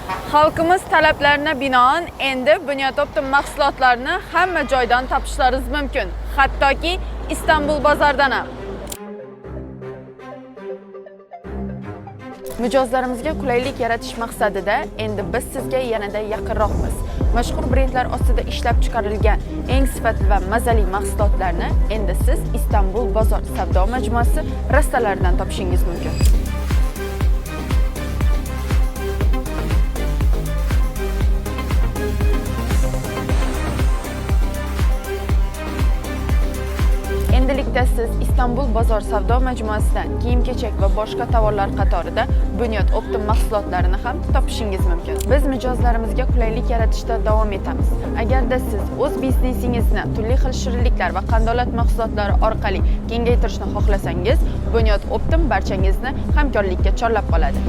Xalqimiz talablarına binoan endi Bunyod Optim mahsulotlarini hamma joydan topishlaringiz mumkin. Hattoki Istanbul bozoridan ham. Mijozlarimizga qulaylik yaratish maqsadida endi biz sizga yanada yaqinroqmiz. Mashhur brendlar ostida ishlab chiqarilgan eng sifatli va mazali mahsulotlarni endi siz Istanbul bozor savdo majmuasi rastalaridan topishingiz mumkin. Endilikda siz Istanbul bozor savdo majmuasidan kiyim-kechak va boshqa tovarlar qatorida Bunyod Optim mahsulotlarini ham topishingiz mumkin. Biz mijozlarimizga qulaylik yaratishda davom etamiz. Agarda siz o'z biznesingizni turli xil shirinliklar va qandolat mahsulotlari orqali kengaytirishni xohlasangiz, Bunyod Optim barchangizni hamkorlikka chorlab qoladi.